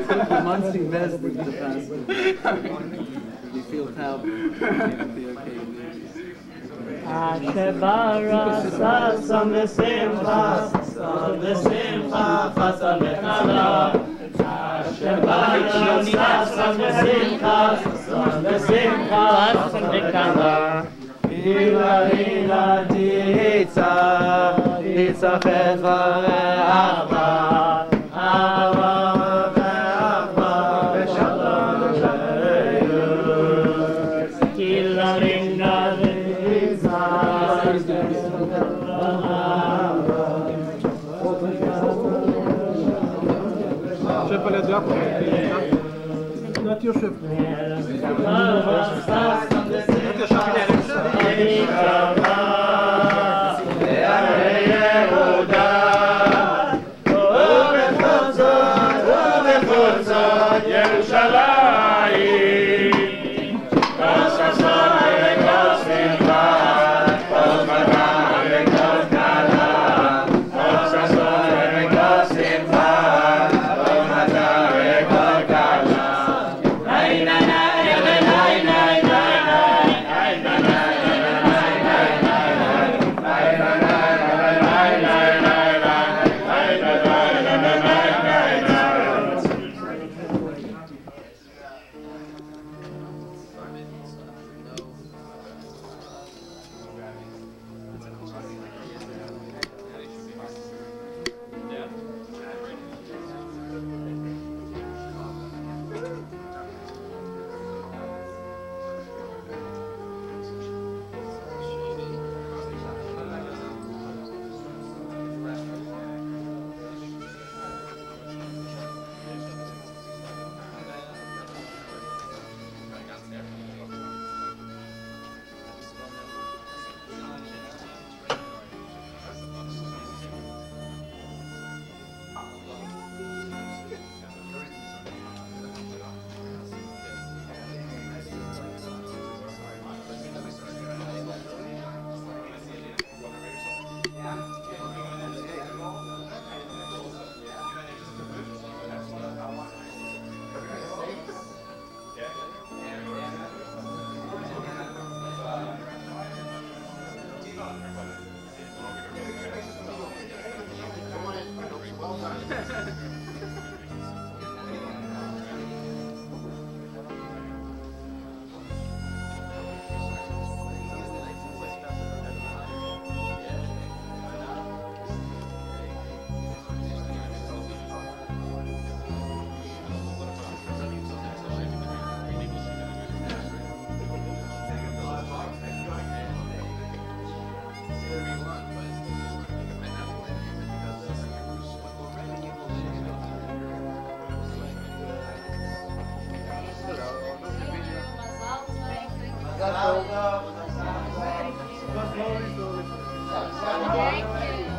The monthly best is the fast. You feel powerful. Ashebara sasam v'simcha, sasam v'simcha, chasam v'chala. Ashebara sasam v'simcha, sasam v'simcha, chasam v'chala. Hila hila ditza, ditza chedva ve'achva, ahva ve'achva, v'shalom v'leyu. Hila ringa Chef à la diable. Nati au chef.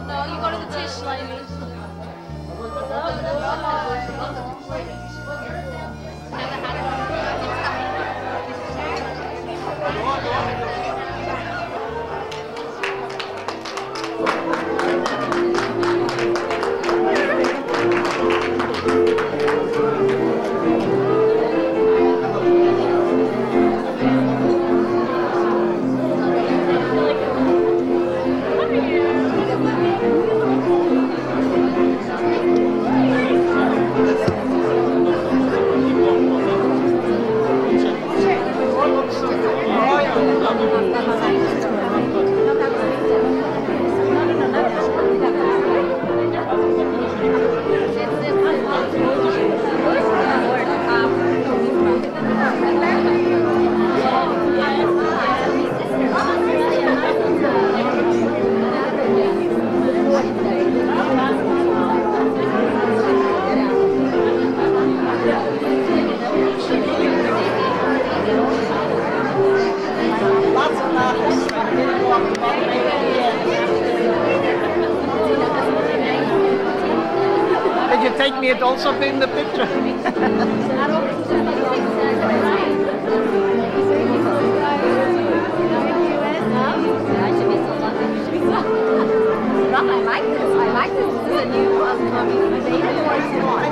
No, you go to the Tish lady. Did you take me also in the picture? I like this. I like this. This is a new baby voice one.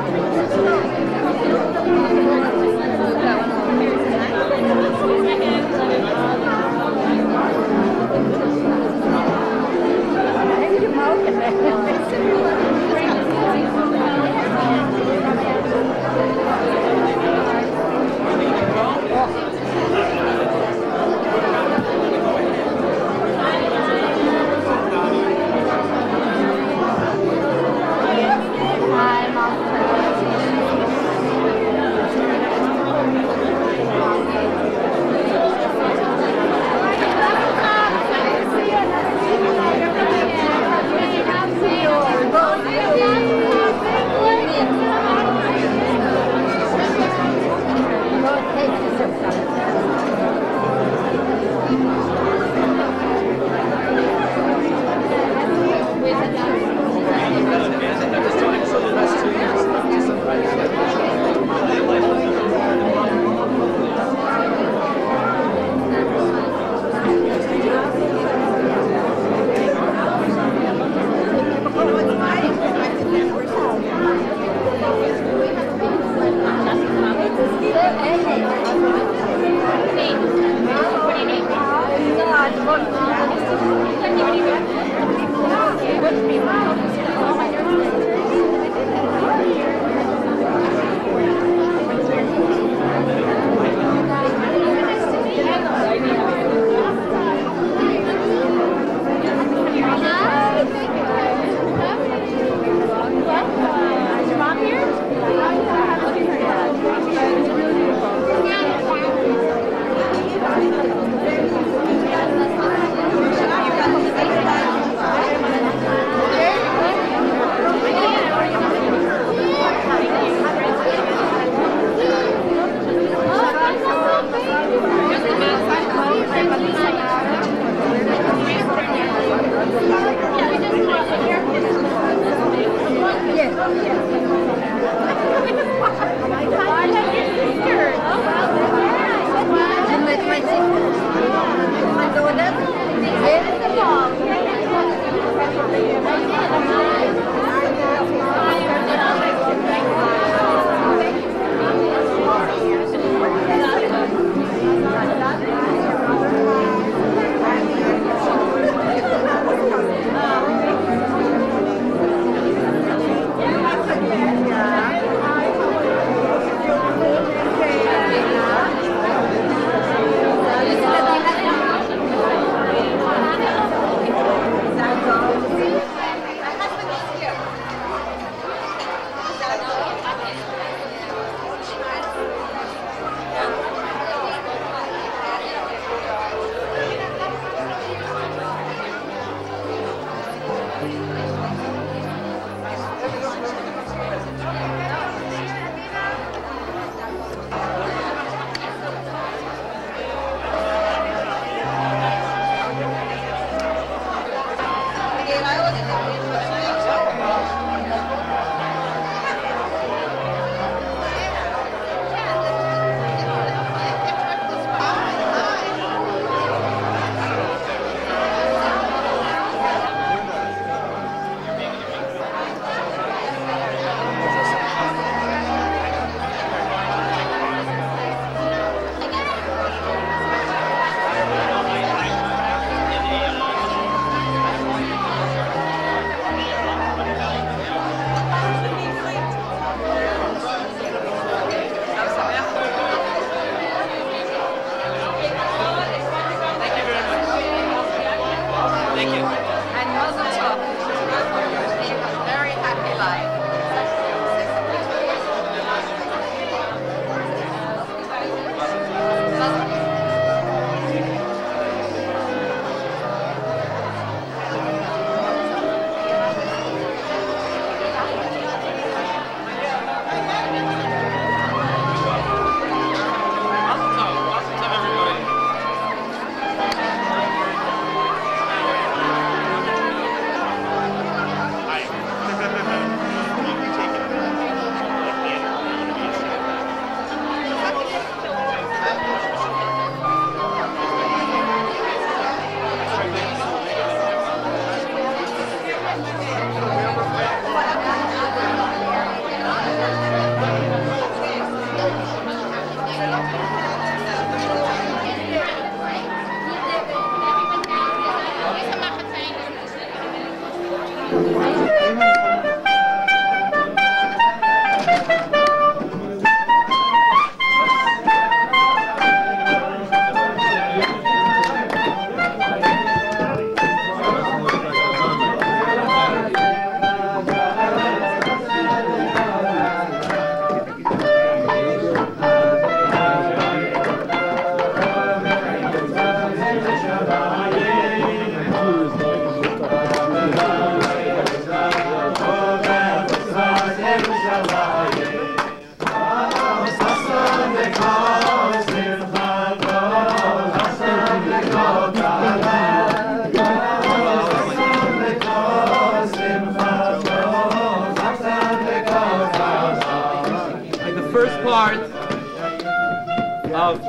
Of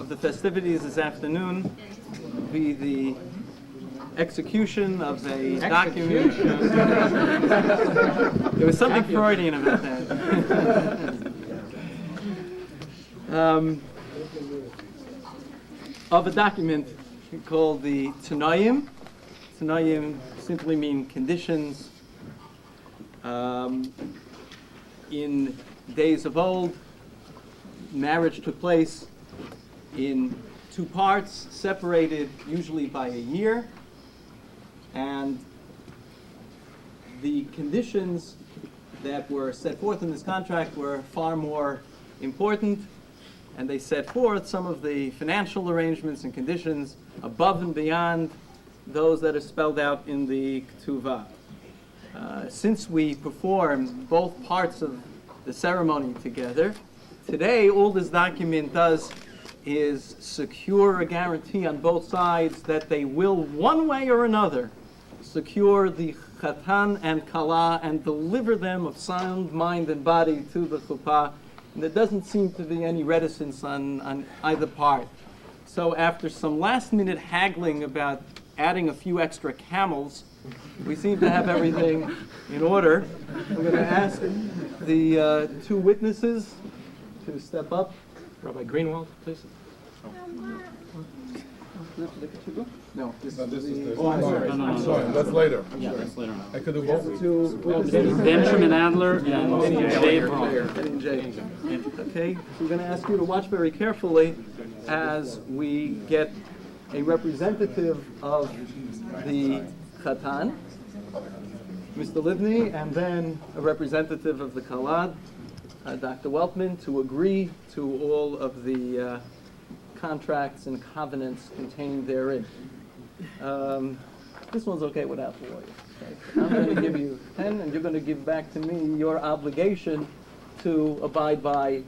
the festivities this afternoon will be the execution of a document. There was something Freudian about that. Of a document called the Tanayim. Tanayim simply mean conditions. In days of old, marriage took place in two parts, separated usually by a year, and the conditions that were set forth in this contract were far more important, and they set forth some of the financial arrangements and conditions above and beyond those that are spelled out in the Ketuvah. Since we perform both parts of the ceremony together, today all this document does is secure a guarantee on both sides that they will, one way or another, secure the Chatan and Kala and deliver them of sound mind and body to the Chuppah. And there doesn't seem to be any reticence on either part. So after some last-minute haggling about adding a few extra camels, we seem to have everything in order. I'm going to ask the two witnesses to step up. Rabbi Greenwald, please. No, this No, this is is the. the... I'm sorry, that's later. Yeah, that's later on. I could do both. Two witnesses. Benjamin Adler and Dave Hall. And Jay. Okay, we're going to ask you to watch very carefully as we get a representative of the Chatan, Mr. Livni, and then a representative of the Kalad, Dr. Weltman, to agree to all of the contracts and covenants contained therein. This one's okay without the lawyers. Okay? I'm going to give you 10, and you're going to give back to me your obligation to abide by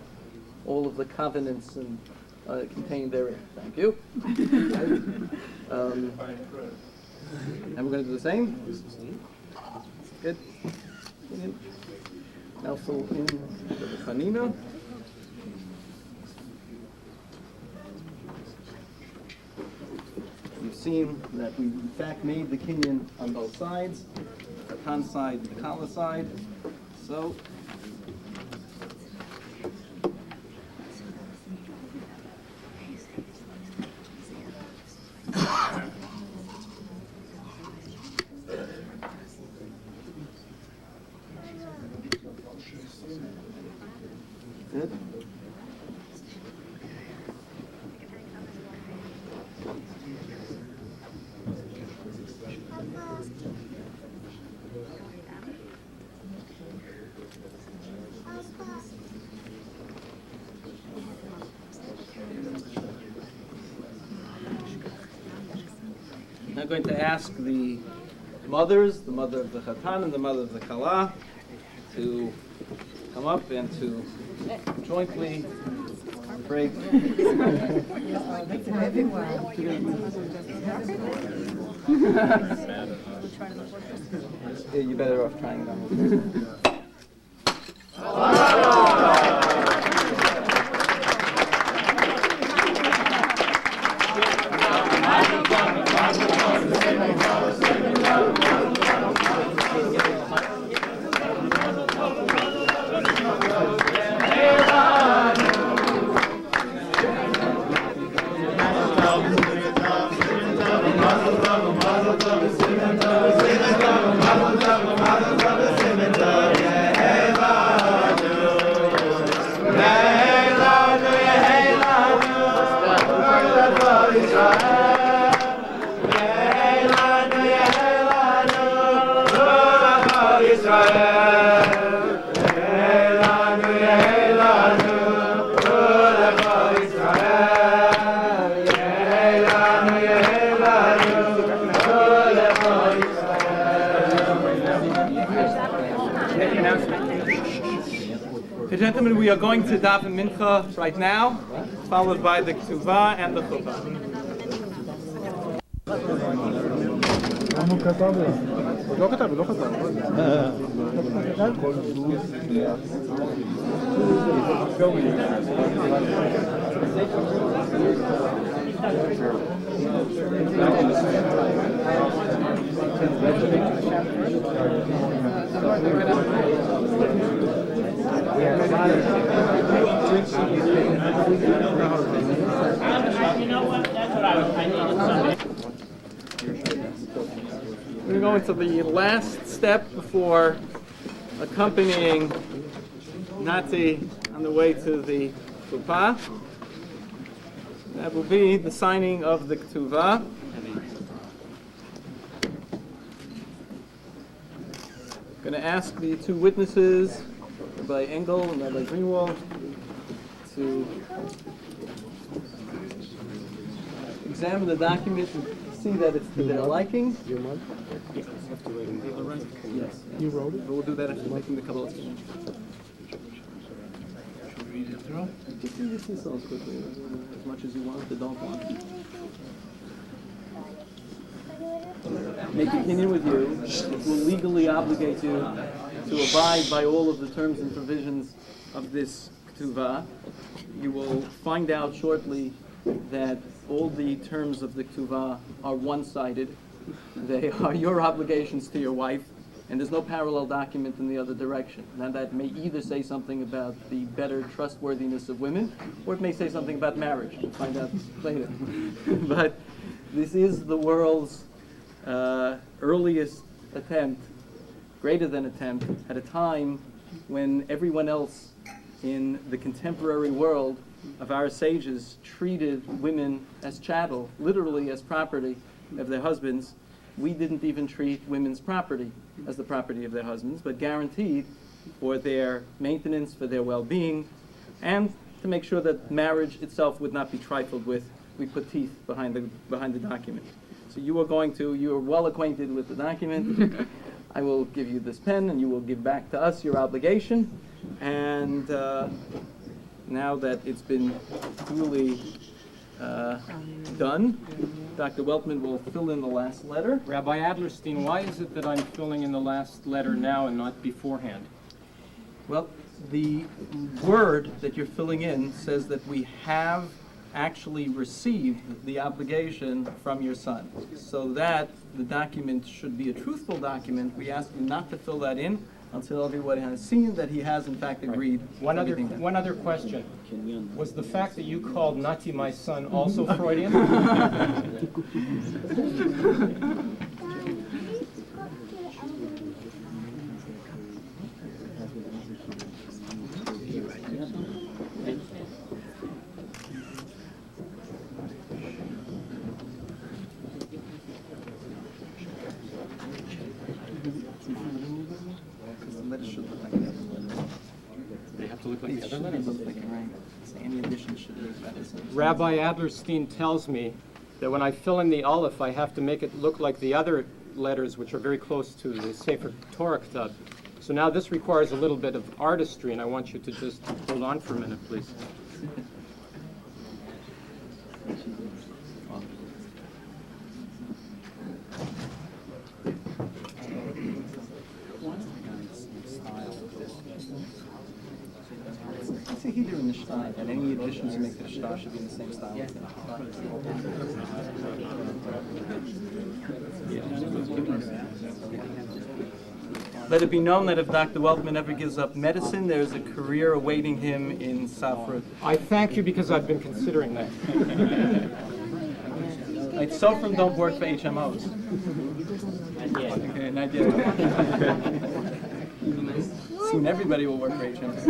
all of the covenants and contained therein. Thank you. And we're going to do the same. Good. Now fill in the Chanina. You've seen that we in fact made the kinyan on both sides, the Khatan side and the Kala side. So good. I'm going to ask the mothers, the mother of the Chatan and the mother of the Kala, to come up and to jointly break. Yeah, you're better off trying it on. Okay, gentlemen, we are going to daven mincha right now, followed by the ketuvah and the chuppah. We're going to the last step before accompanying Nati on the way to the chuppah. That will be the signing of the ketuvah. I'm going to ask the two witnesses, Rabbi Engel and Rabbi Greenwald, to examine the document and see that it's to their liking. Yes. You wrote it? We'll do that after making the couple of things. Should we read it through? Just read this yourselves quickly, as much as you want, but don't want. Make a opinion with you. It will legally obligate you to abide by all of the terms and provisions of this ketuvah. You will find out shortly that all the terms of the ketuvah are one-sided. They are your obligations to your wife, and there's no parallel document in the other direction. Now that may either say something about the better trustworthiness of women, or it may say something about marriage. We'll find out later. But this is the world's earliest attempt, greater than attempt, at a time when everyone else in the contemporary world of our sages treated women as chattel, literally as property of their husbands. We didn't even treat women's property as the property of their husbands, but guaranteed for their maintenance, for their well-being, and to make sure that marriage itself would not be trifled with. We put teeth behind the document. So you are well acquainted with the document. I will give you this pen, and you will give back to us your obligation. And now that it's been duly done, Dr. Weltman will fill in the last letter. Rabbi Adlerstein, why is it that I'm filling in the last letter now and not beforehand? Well, the word that you're filling in says that we have actually received the obligation from your son. So that the document should be a truthful document, we ask you not to fill that in until everyone has seen that he has in fact agreed. One everything. other question. Was the fact that you called Nati my son also Freudian? They have to look like the other letters. Any addition should look better. Rabbi Adlerstein tells me that when I fill in the aleph, I have to make it look like the other letters, which are very close to the Sefer Torah K'tab. So now this requires a little bit of artistry, and I want you to just hold on for a minute, please. It's a heater in the style, and any additions you make to the style should be in the same style. Let it be known that if Dr. Weltman ever gives up medicine, there's a career awaiting him in Safra. I thank you because I've been considering that. Like, Sofrim don't work for HMOs. Okay, not yet. Soon everybody will work for HMOs.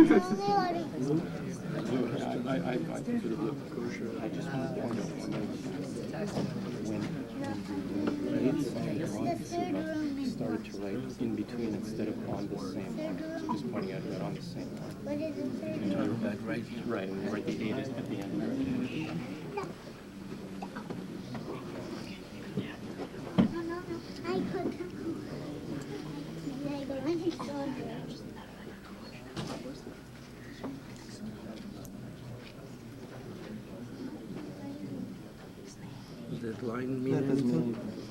I consider it kosher. I just want to point out when started to write in between instead of on the same line. So just pointing out that on the same line. What did it say? You're talking about right? Right, and write the date at the end. No, no, no. I could. I don't understand. Does that line mean That doesn't mean anything?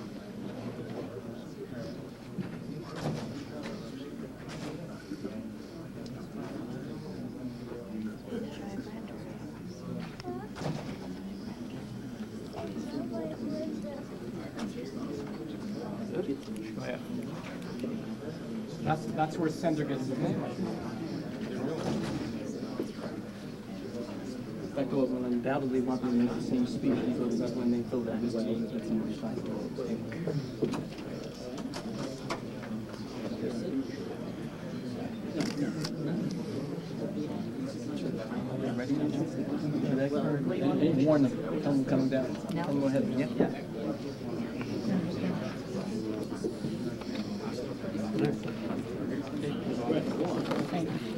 anything. Oh, yeah. That's where sender gets his name. That goes will undoubtedly want them to make the same speech, so that when they fill that this way, that somebody finds it. Warn them, tell them coming down. Tell them go ahead. Yeah. Thank you.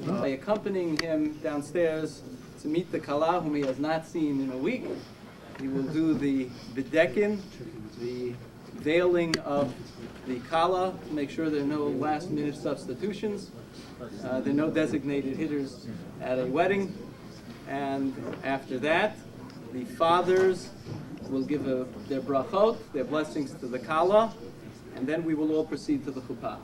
By accompanying him downstairs to meet the Kala, whom he has not seen in a week, he will do the Bedekin, the veiling of the Kala, to make sure there are no last-minute substitutions. There are no designated hitters at a wedding. And after that, the fathers will give their brachot, their blessings to the Kala, and then we will all proceed to the chuppah.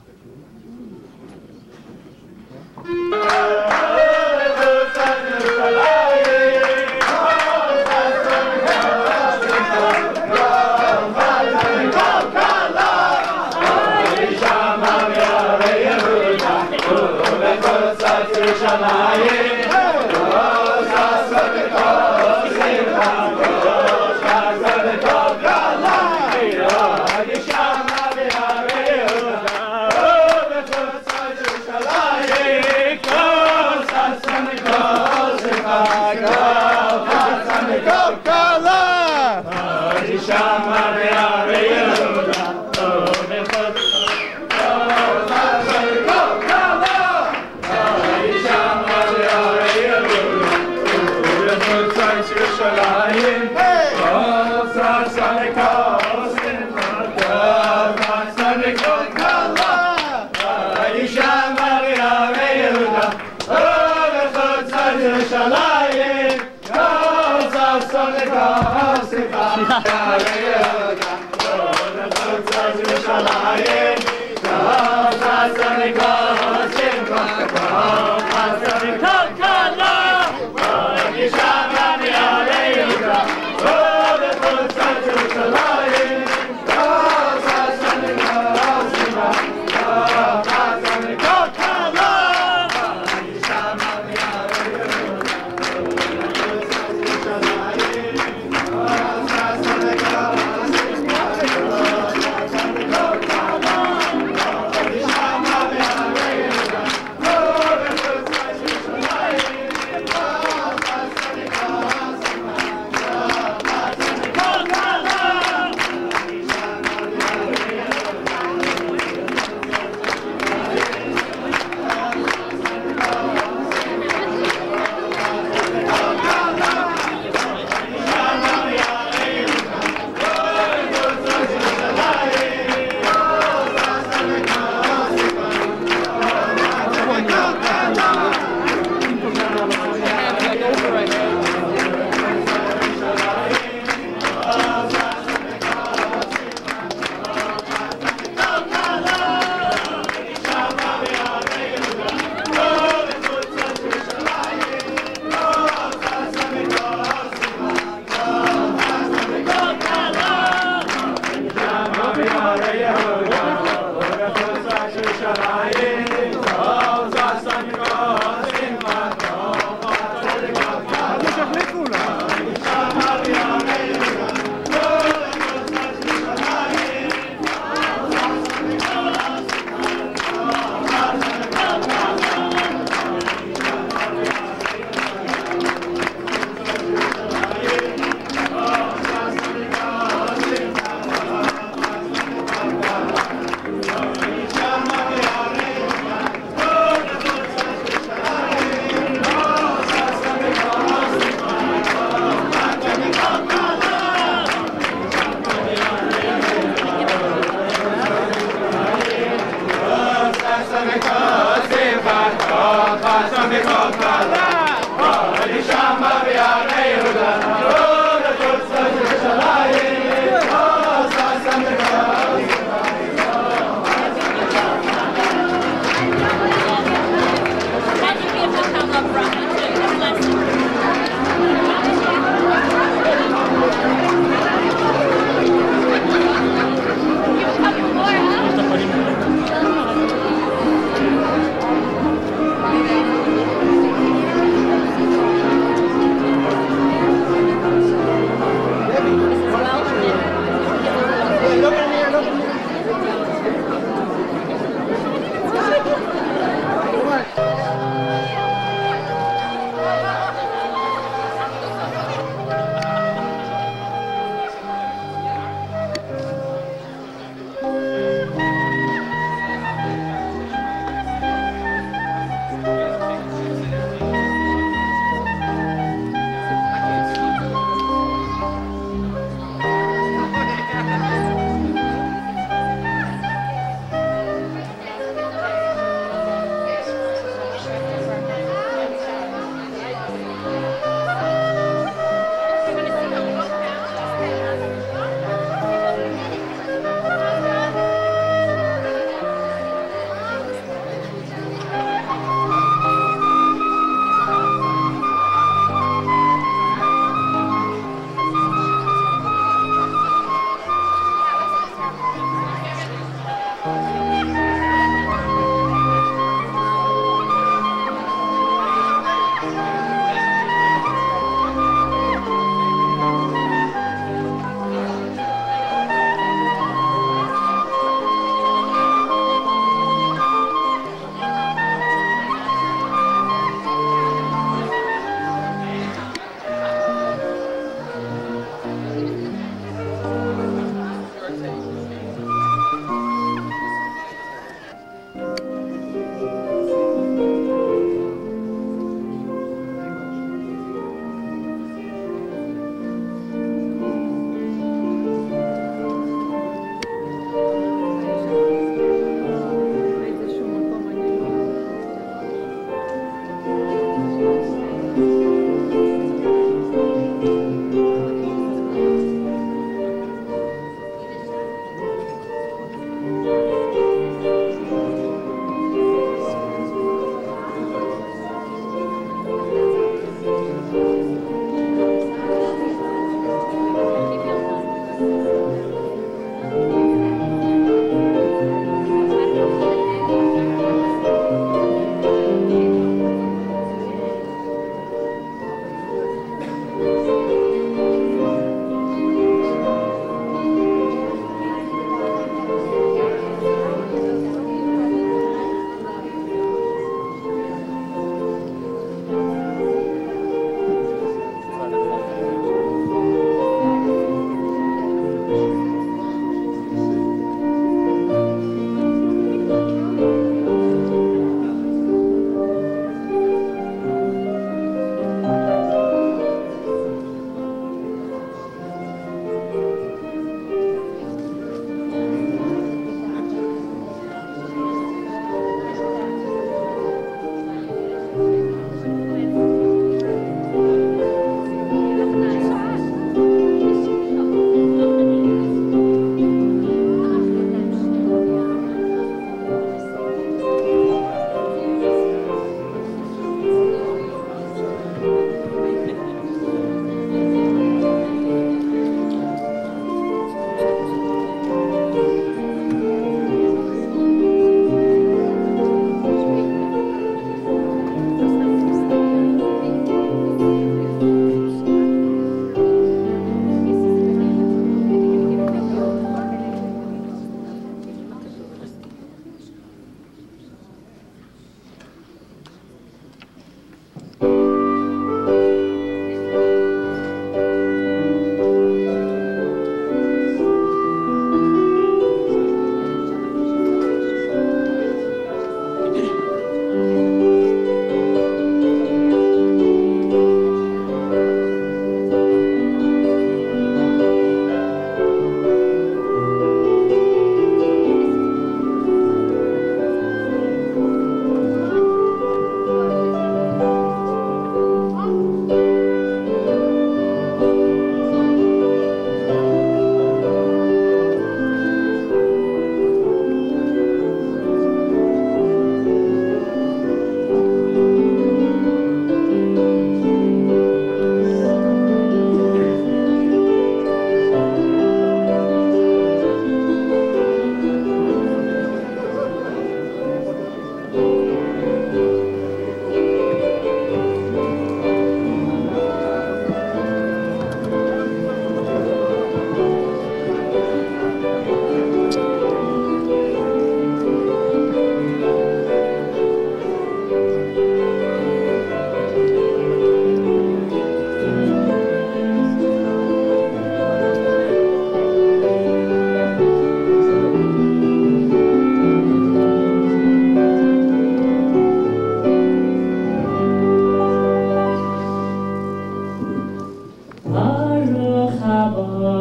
Oh,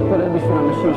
כולל בשביל אנשים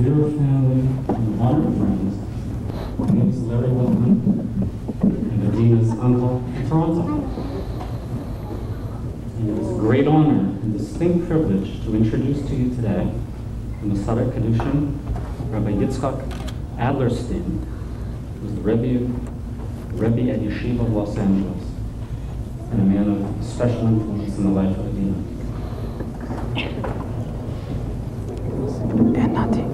dear family and wonderful friends, my name is Larry Livni, and Adina's uncle in Toronto. And it is a great honor and distinct privilege to introduce to you today the Masada Kedushin, Rabbi Yitzchak Adlerstein, who is the Rebbe at Yeshiva of Los Angeles, and a man of special influence in the life of Adina. And Nati.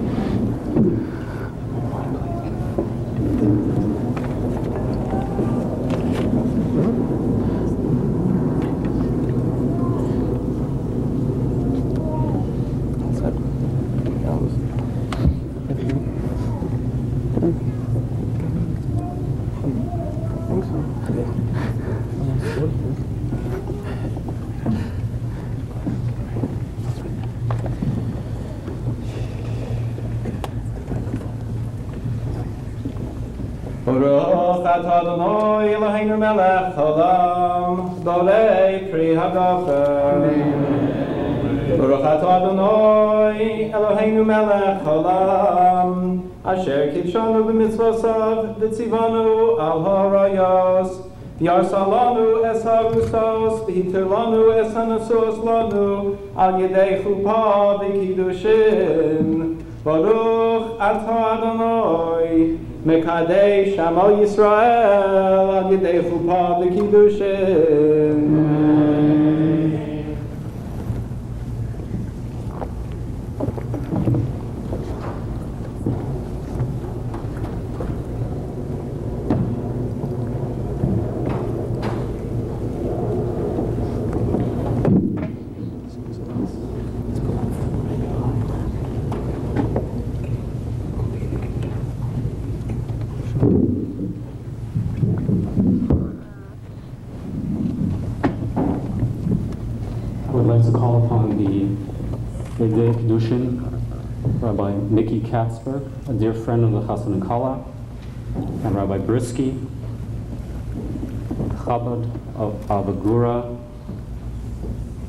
Baruch atah Adonai Eloheinu melech haolam, bolei pri hagafen. Baruch atah Adonai Eloheinu melech haolam, asher kidshanu b'mitzvosav v'tzivanu al harayos, v'yarsalanu es harusos, v'hitirlanu es hanasos lanu, al yedei chupa v'kiddushin. Baruch atah Adonai Mekadesh Shamo Yisrael Al Yedei Chupa V'Kiddushin. I would like to call upon the Yedei Kedushin, Rabbi Mickey Katzberg, a dear friend of the Chassan and Kala, and Rabbi Brisky, Chabad of Avagura.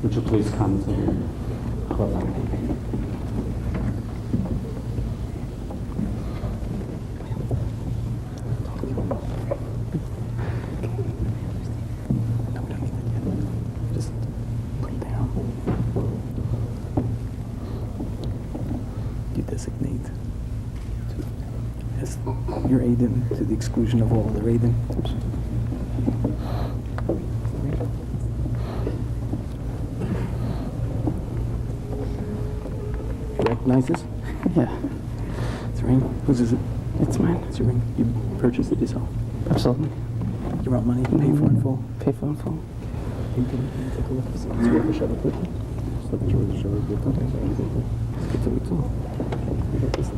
Would you please come to the Chabad? Designate as your Adin to the exclusion of all other Adin. You recognize this? Yeah, It's a ring. Whose is it? it's mine. It's your ring. You purchased it yourself. Absolutely. You want money? Pay for in full. Pay for in full. Can you take a look? It's worth a shove it with you. It's worth a shove it with you. Let's get to it too. You got this. Okay.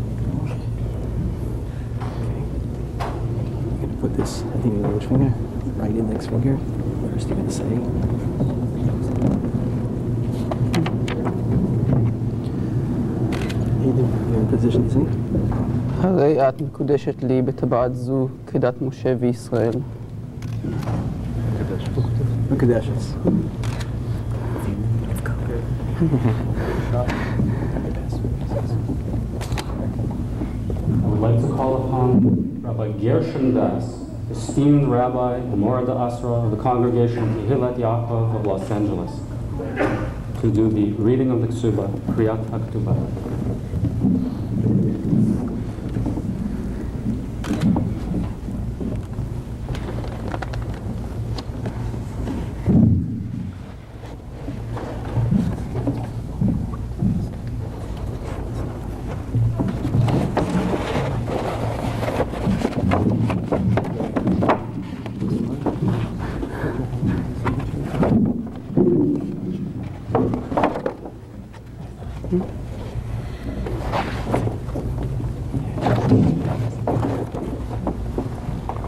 I'm going to put this, I think you know which finger? Right index finger. First you're going to say. You're in position, you see? הרי את מקודשת לי בטבעת זו כדת משה וישראל. Makadashis. I would like to call upon Rabbi Gershon Das, esteemed Rabbi and Morada Asra of the congregation Tehillat Yaakov of Los Angeles, to do the reading of the Ksuba, Kriyat HaKtuba.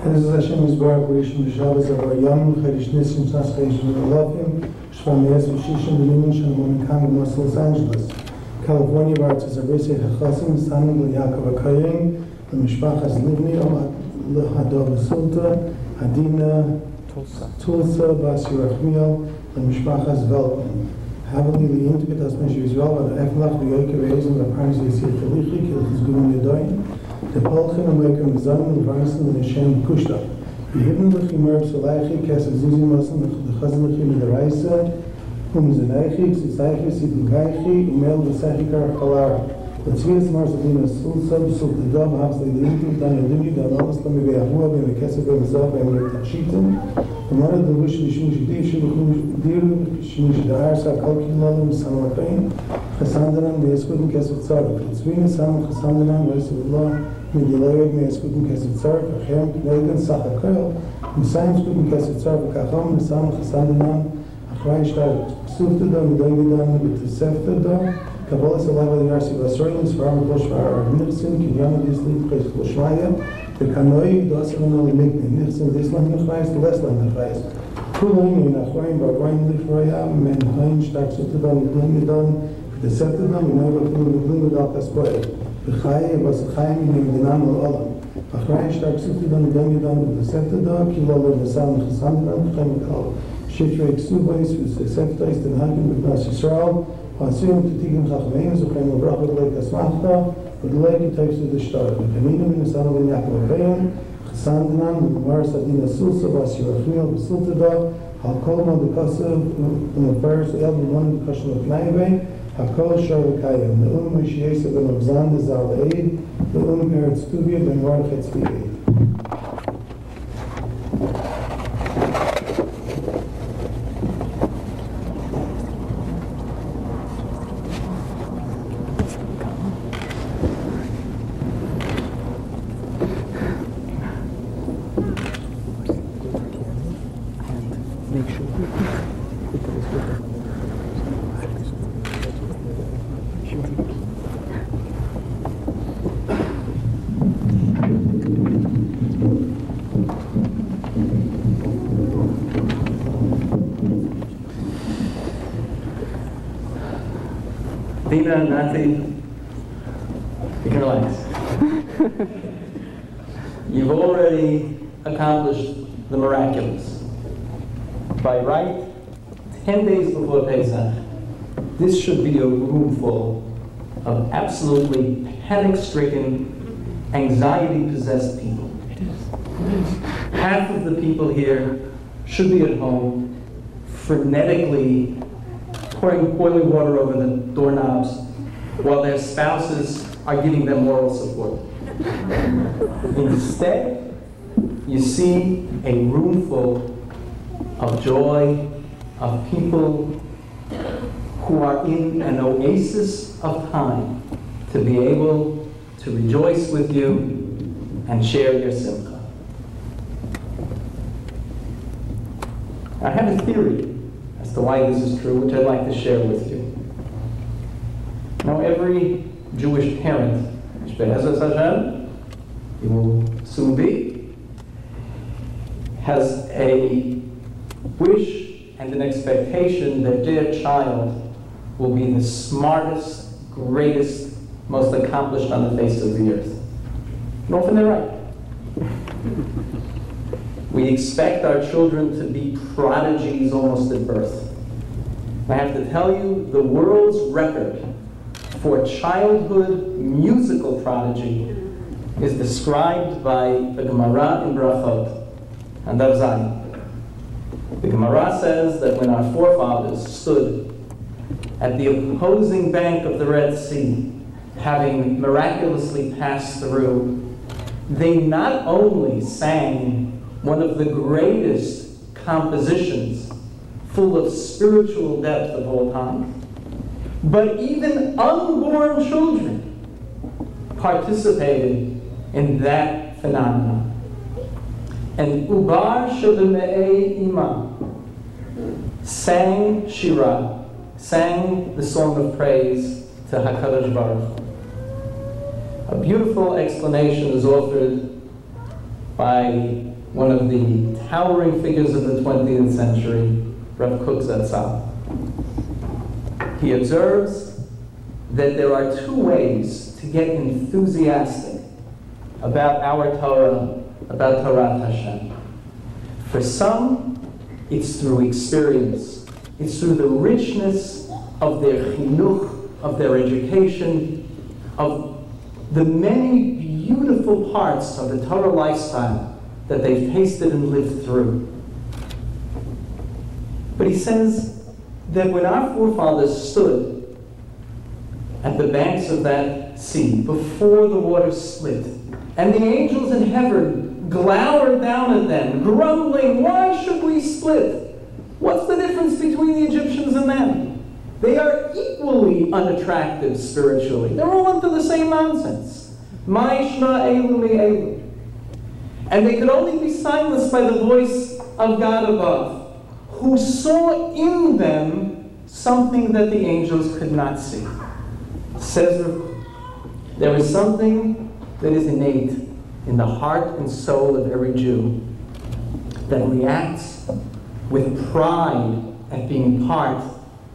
Ez Hashem Yisbarach Rishon B'Shabbos Avayam Chadish Nisim Sas Chayishim V'Alofim Shvam Yez V'Shishim V'Limin Shalom Kam Los Angeles California Bartzes Avrisei HaChasim Sanim L'Yakov HaKayim L'Mishpachas Livni L'Hadov Sulta Adina Tulsa Bas Yerachmiel L'Mishpachas Velkman Haveli liintik das Mensch Israel war Eflach die Joike Wesen der Paris ist hier verlichtig, das ist gut mit Dein. Der Polchen am Weg im Zusammen und Weißen und Schem Kushta. Die Hibnlich im Merb Solaichi, Kessel Zizi Massen, der Chazlich in der Reise, Zeneichi, Zizaichi, Sidugaichi, Mel Vesachikar Chalar. Der Zwies Marcelina Sulsab, Sultadab, Habsli Lintik, dann Livni, dann alles Lami Beahua, beim Kessel, beim Zab, beim Retachiten. ومرة دوش لشمش دي شو بخوش دير شمش دعار سا كل لازم سامعين خساندنا بيسكتون كسر صار تسوين سام خساندنا ويسر الله من دلايق بيسكتون كسر صار خيام لكن صح كل مساهم سكتون كسر صار كخام مسام خساندنا أخراج شار سوفت دا مدايدا بتسفت دا كبار سلام اليارسي بسرعين سفرام كلش فار نفسين كيان ديسلي كلش كلشمايا الكنوي دوسنا المكن نفسين ديسلام نخايس لسلام نخايس كلهم ينخوين بعوين لفرايا من هين شتاك سوفت دا مدايدا بتسفت دا من هاي بكون مدايدا كسبوي بخاي بس خاي من المدينة والألم أخراج شتاك سوفت دا مدايدا بتسفت دا كيلو لنسام خساندنا خيم كال شتريك سوبايس بتسفت دا استنهاكم بناس إسرائيل Anziehung zu Tigen Chachmein, so können wir brauchen gleich das Machta, und gleich Text zu der Stadt. Wir können in der Sanne Jakob Bein, Gesandenen, und Mars Adina Sulsa, was ihr Achriel besulte da, Halkolma de Kasse, und der Vers, Mann, Kaschel of Naibe, Hakol Shavakaya, und der Mishiesa ben Obzan, der Zaleid, und der Stuvia ben Warchetz Eid. Adina and Nati, you can relax. You've already accomplished the miraculous. By right, 10 days before Pesach, this should be a room full of absolutely panic-stricken, anxiety-possessed people. Half of the people here should be at home, frenetically pouring boiling water over the doorknobs while their spouses are giving them moral support. Instead, you see a room full of joy, of people who are in an oasis of time to be able to rejoice with you and share your simcha. I have a theory as to why this is true, which I'd like to share with you. Now, every Jewish parent, Be'ezras Hashem, you will soon be, has a wish and an expectation that their child will be the smartest, greatest, most accomplished on the face of the earth. And often they're right. We expect our children to be prodigies almost at birth. I have to tell you, the world's record for childhood musical prodigy is described by the Gemara in Brachot and Daf Zayin. The Gemara says that when our forefathers stood at the opposing bank of the Red Sea, having miraculously passed through, they not only sang one of the greatest compositions full of spiritual depth of all time, but even unborn children participated in that phenomenon. And Ubar Shebemei Ima sang Shira, sang the song of praise to HaKadosh Baruch Hu. A beautiful explanation is offered by one of the towering figures of the 20th century, Rav Kook Zatzal. He observes that there are two ways to get enthusiastic about our Torah, about Torah Hashem. For some, it's through experience. It's through the richness of their chinuch, of their education, of the many beautiful parts of the Torah lifestyle that they've tasted and lived through. But he says that when our forefathers stood at the banks of that sea before the waters split, and the angels in heaven glowered down at them, grumbling, "Why should we split? What's the difference between the Egyptians and them? They are equally unattractive spiritually. They're all into the same nonsense. Ma'ishna elu mi'elu." And they could only be silenced by the voice of God above, who saw in them something that the angels could not see. Says there is something that is innate in the heart and soul of every Jew that reacts with pride at being part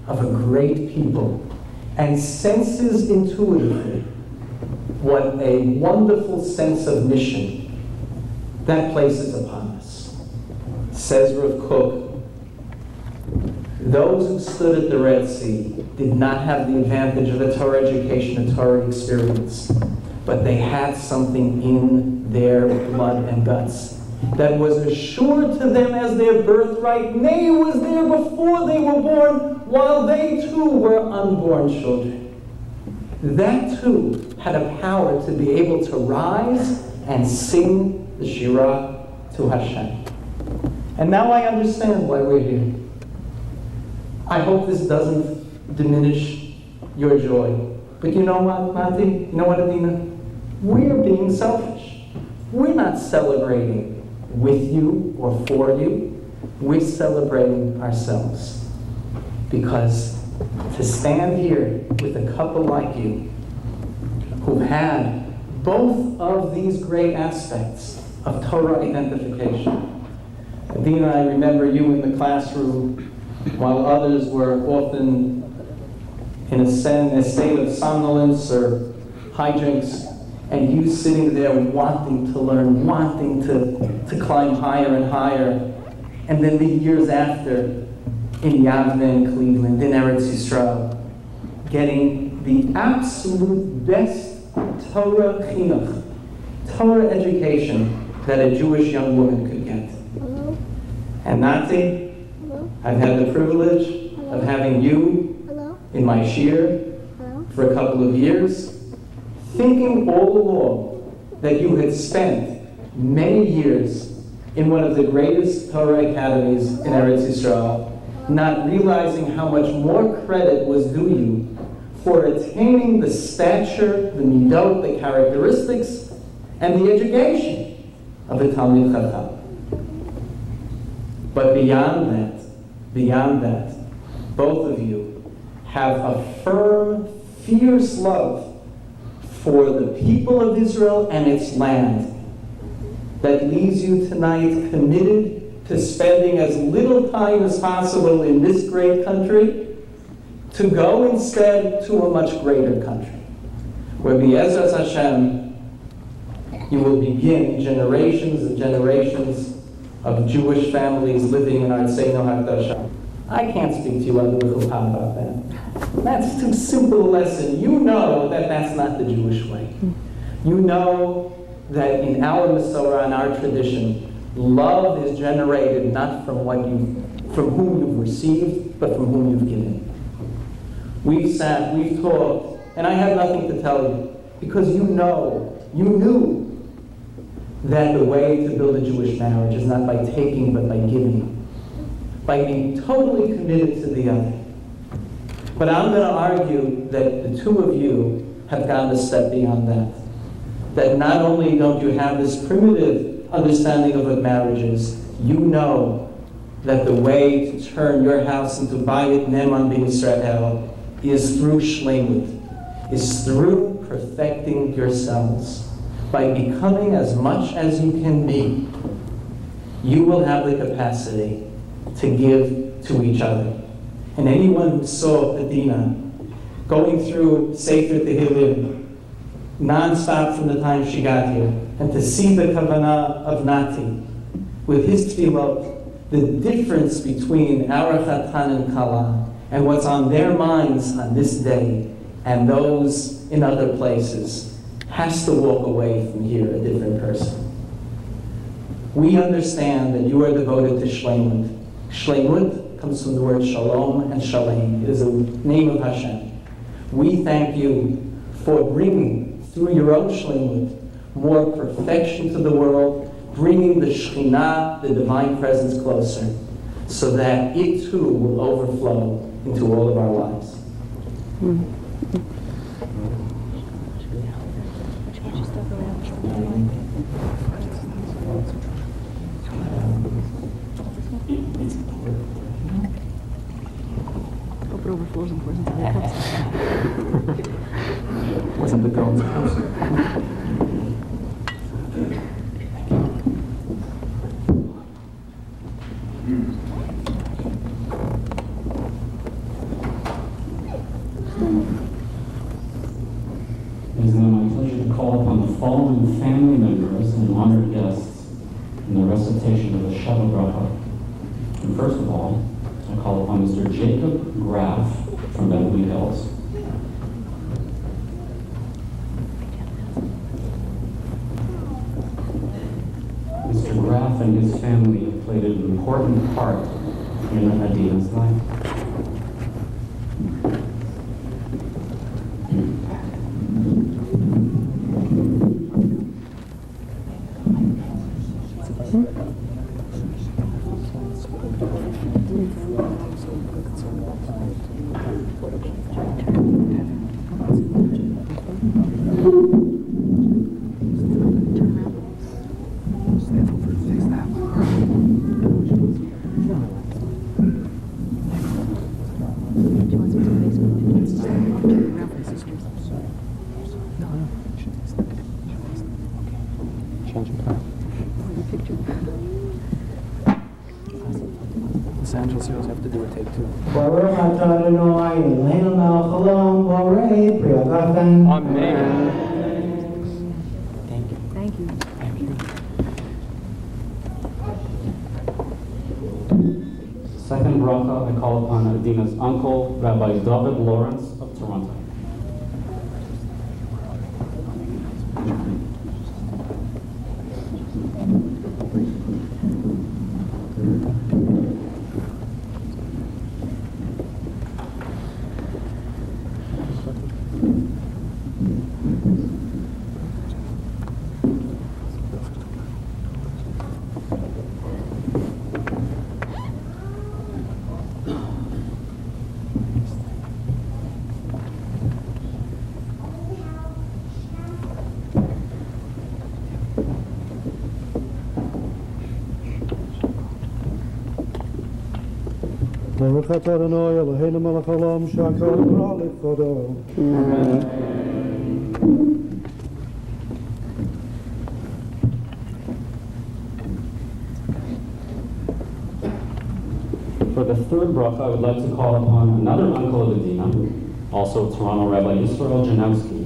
of a great people and senses intuitively what a wonderful sense of mission that places upon us. Says Rav Kook, those who stood at the Red Sea did not have the advantage of a Torah education, a Torah experience, but they had something in their blood and guts that was assured to them as their birthright. Nay, it was there before they were born, while they too were unborn children. That too had a power to be able to rise and sing the Shirah to Hashem. And now I understand why we're here. I hope this doesn't diminish your joy. But you know what, Nati? You know what, Adina? We're being selfish. We're not celebrating with you or for you. We're celebrating ourselves. Because to stand here with a couple like you, who had both of these great aspects of Torah identification. Adina, I remember you in the classroom while others were often in a state of somnolence or hijinks, and you sitting there wanting to learn, wanting to climb higher and higher. And then the years after, in Yavne and Cleveland, in Eretz Yisrael, getting the absolute best Torah chinuch, Torah education that a Jewish young woman could get. Hello? And Nati, Hello? I've had the privilege of having you Hello? in my shir Hello? for a couple of years, thinking all along that you had spent many years in one of the greatest Torah academies in Eretz Yisrael, not realizing how much more credit was due you for attaining the stature, the midot, the characteristics, and the education of a Talmid Chacham. But beyond that, both of you have a firm, fierce love for the people of Israel and its land that leaves you tonight committed to spending as little time as possible in this great country to go instead to a much greater country, where B'ezras Hashem, you will begin generations and generations of Jewish families living in Artseinu Hakdasha. I can't speak to you under the chuppah about that. That's too simple a lesson. You know that that's not the Jewish way. You know that in our Masorah and our tradition, love is generated not from from whom you've received, but from whom you've given. We've sat, we've talked, and I have nothing to tell you, because you knew that the way to build a Jewish marriage is not by taking, but by giving, by being totally committed to the other. But I'm going to argue that the two of you have gone a step beyond that. That not only don't you have this primitive understanding of what marriage is, you know that the way to turn your house into Bayit Ne'eman B'Yisrael is through shleimut, is through perfecting yourselves. By becoming as much as you can be, you will have the capacity to give to each other. And anyone who saw Adina going through Sefer Tehillim non-stop from the time she got here, and to see the kavanah of Nati with his tefillot, the difference between our Chatan and Kala, and what's on their minds on this day and those in other places has to walk away from here a different person. We understand that you are devoted to Shleimut. Shleimut comes from the word shalom and shalem. It is a name of Hashem. We thank you for bringing, through your own Shleimut, more perfection to the world, bringing the Shekhinah, the divine presence, closer, so that it too will overflow into all of our lives. Wasn't the goal. It is now my pleasure to call upon the following family members and honored guests in the recitation of the Shabbat Bracha. And first of all, I call upon Mr. Jacob Graff from Beverly Hills. Mr. Graff and his family have played an important part in Adina's life. Los Angeles heroes have to do a take two. Baruch atah Adonai Eloheinu melech haolam borei pri hagafen. Amen. Thank you. Second bracha, I call upon Adina's uncle, Rabbi David Lawrence of Toronto. Baruch atah Adonai Eloheinu melech haolam shakol bra lechodo. For the third bracha, I would like to call upon another uncle of Adina, also Toronto Rabbi Yisrael Janowski.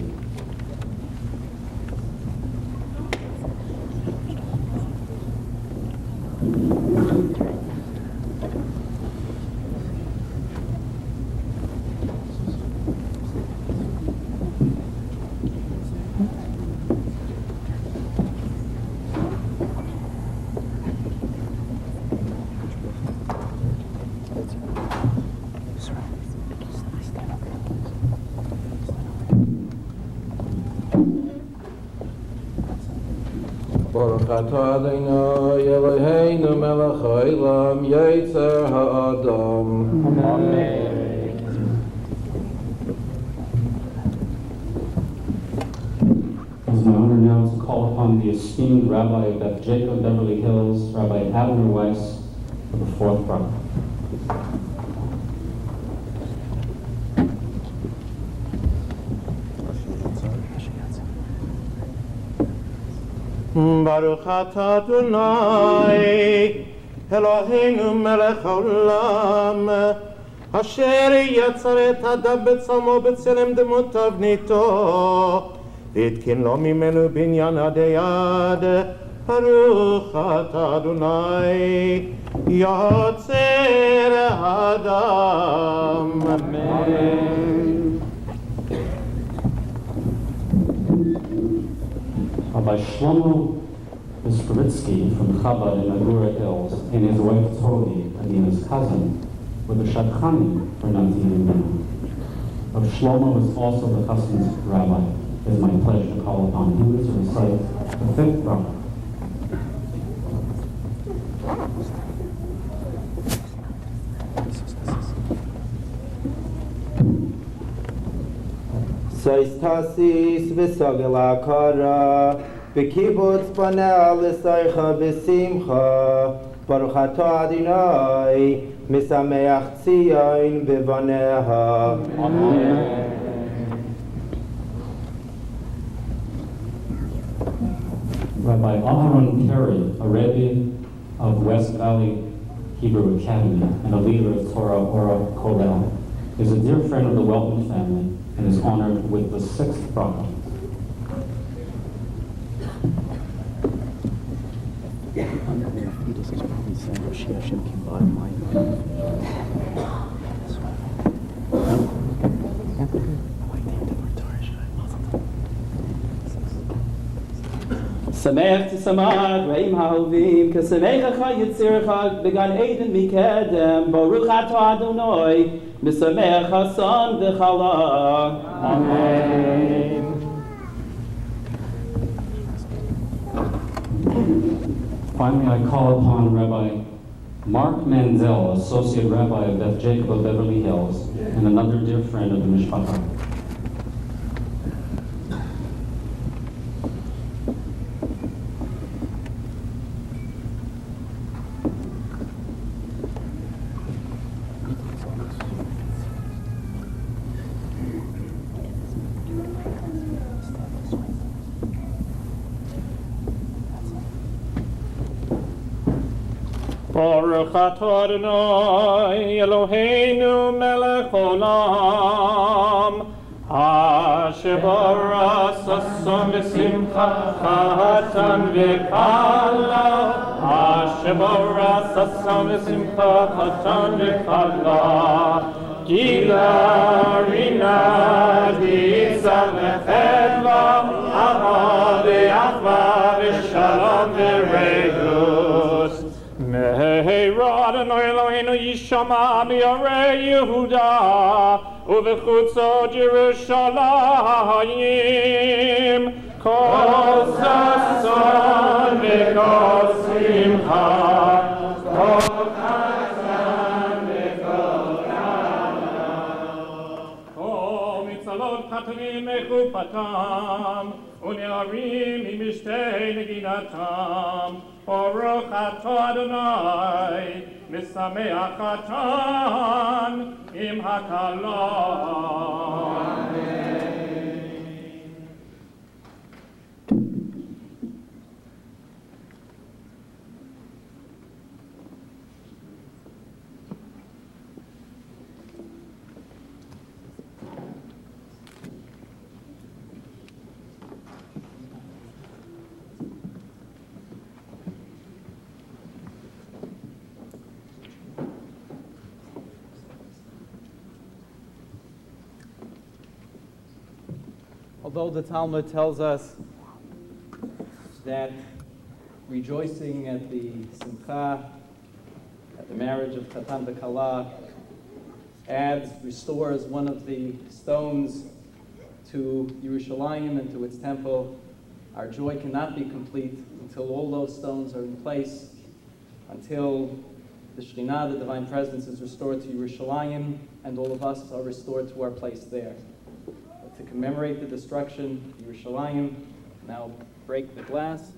Baruch atah Adonai Eloheinu melech haolam yetzer ha'adam. Amen. It is my honor now to call upon the esteemed Rabbi of Beth Jacob, Beverly Hills, Rabbi Adina Weiss, for the fourth bracha. Baruch atah Adonai Eloheinu melech haolam asher yatzar et adam b'tzalmo b'tzelem demotav nito v'itkin lo mimenu binyan ad yad Baruch atah Adonai, Yotzer Adam. Amen. Rabbi Shlomo Vistoritsky from Chabad in Agura Hills and his wife Todi, Adina's cousin, were the Shadchanim for Nati and Adina. Rav Shlomo is also the Chassid's rabbi. It is my pleasure to call upon him to recite the fifth bracha. Soistasis v'sogel akara b'kibbutz panel l'saycha v'simcha Baruch atah Adonai misameach Tzion b'vaneha. Amen. Rabbi Aharon Perry, a Rebbe of West Valley Hebrew Academy and a leader of Torah Ora Kollel, is a dear friend of the Welton family and is honored with the sixth bracha. Sameach tisamad reim ha'ovim kasamecha yitzircha began Eden mikedem Baruch atah Adonai misameach hasan v'chala. Amen. Finally, I call upon Rabbi Mark Mandel, Associate Rabbi of Beth Jacob of Beverly Hills, and another dear friend of the Mishpacha. Baruch atah Adonai Eloheinu melech olam asher bara sason v'simcha chatan v'kala asher bara sason v'simcha chatan v'kala gila rina d'izah v'chedva ahava v'achva v'shalom v'regus. Meheira Adonai Eloheinu yishama mi'arei Yehuda uvechutzot Yerushalayim kol sason v'kol simcha kol chasan v'kol kala kol mitzalot katavim mechupatam une'arim imishtei neginatam Baruch atah Adonai misameach atan im hakala. Amen. Although the Talmud tells us that rejoicing at the simcha, at the marriage of Chatan v'Kala, restores one of the stones to Yerushalayim and to its temple, our joy cannot be complete until all those stones are in place, until the Shekhinah, the Divine Presence, is restored to Yerushalayim, and all of us are restored to our place there. To commemorate the destruction of Yerushalayim, now break the glass.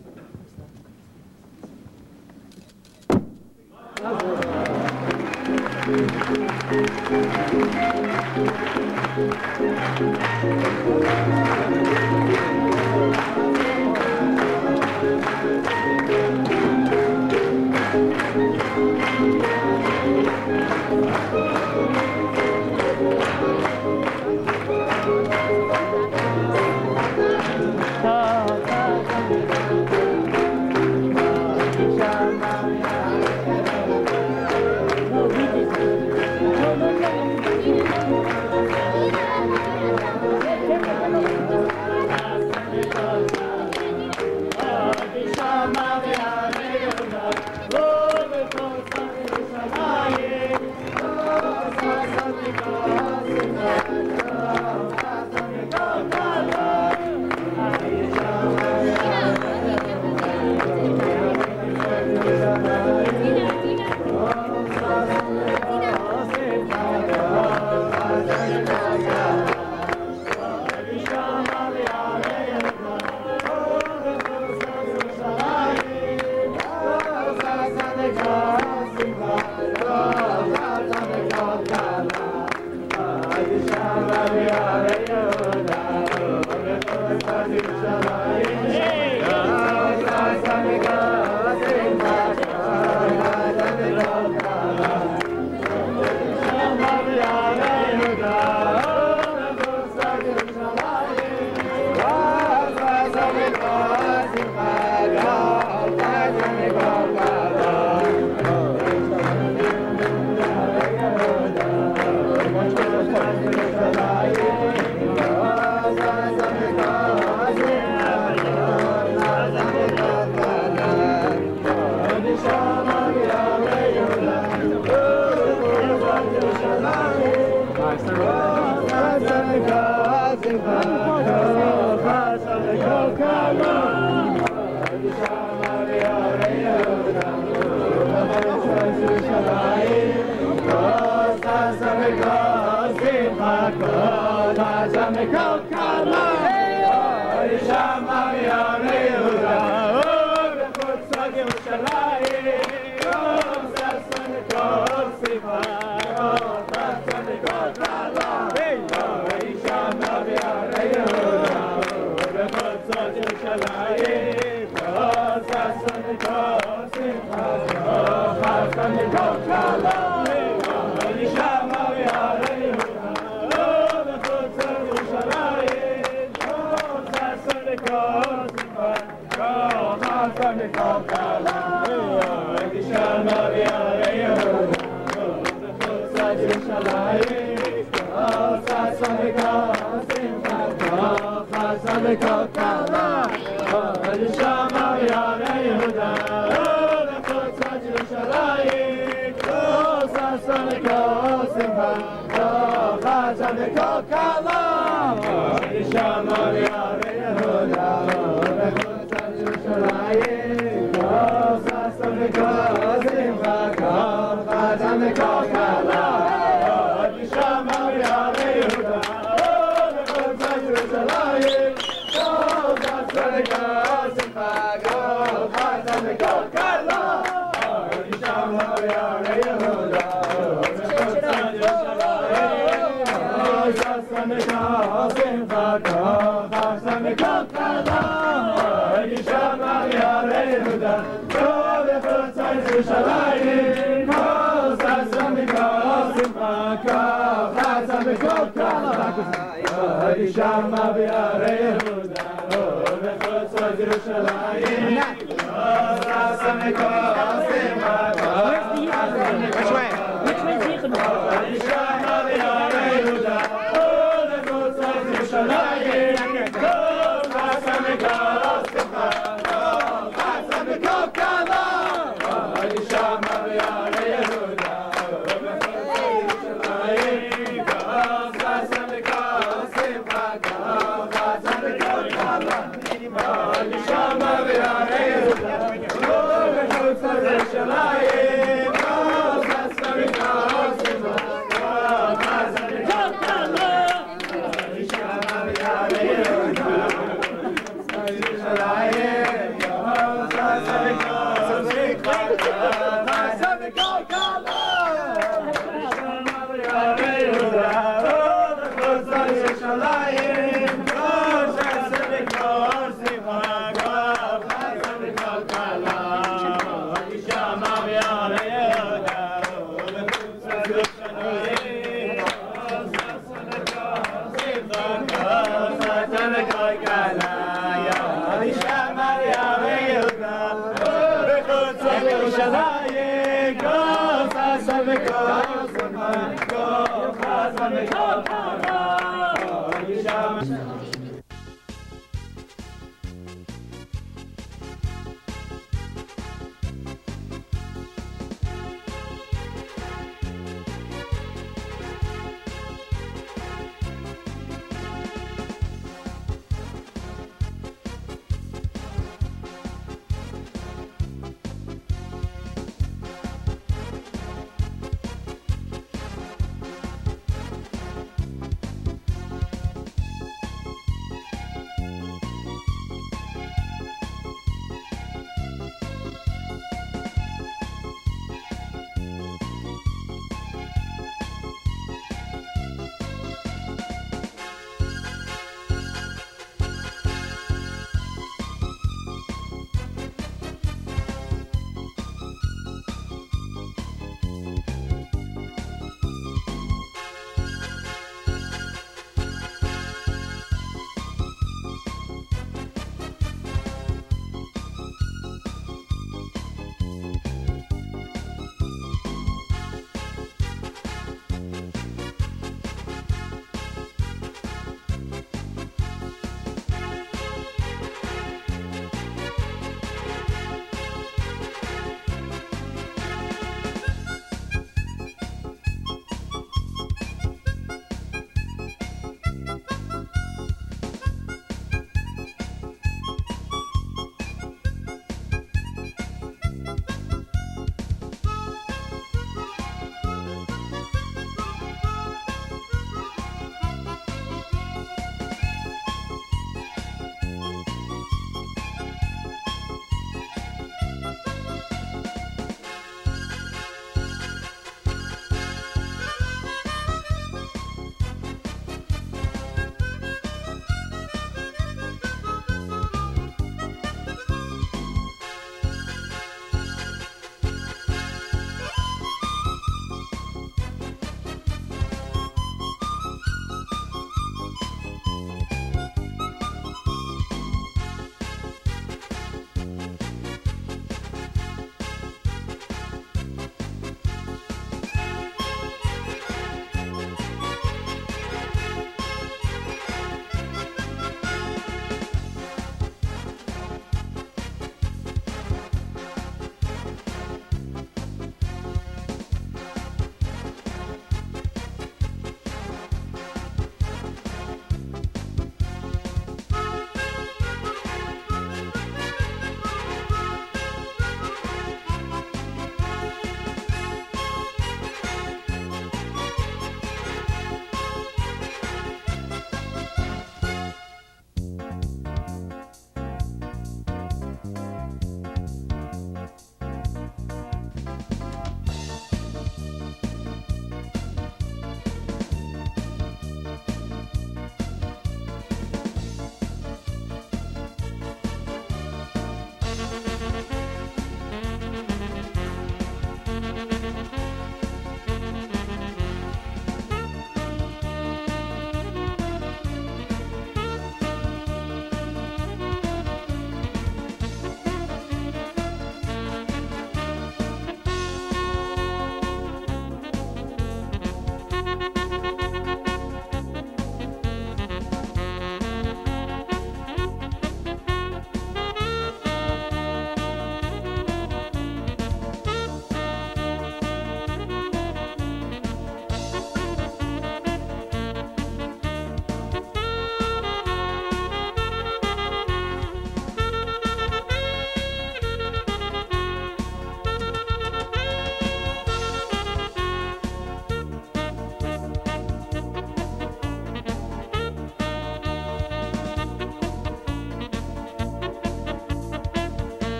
Shalayim,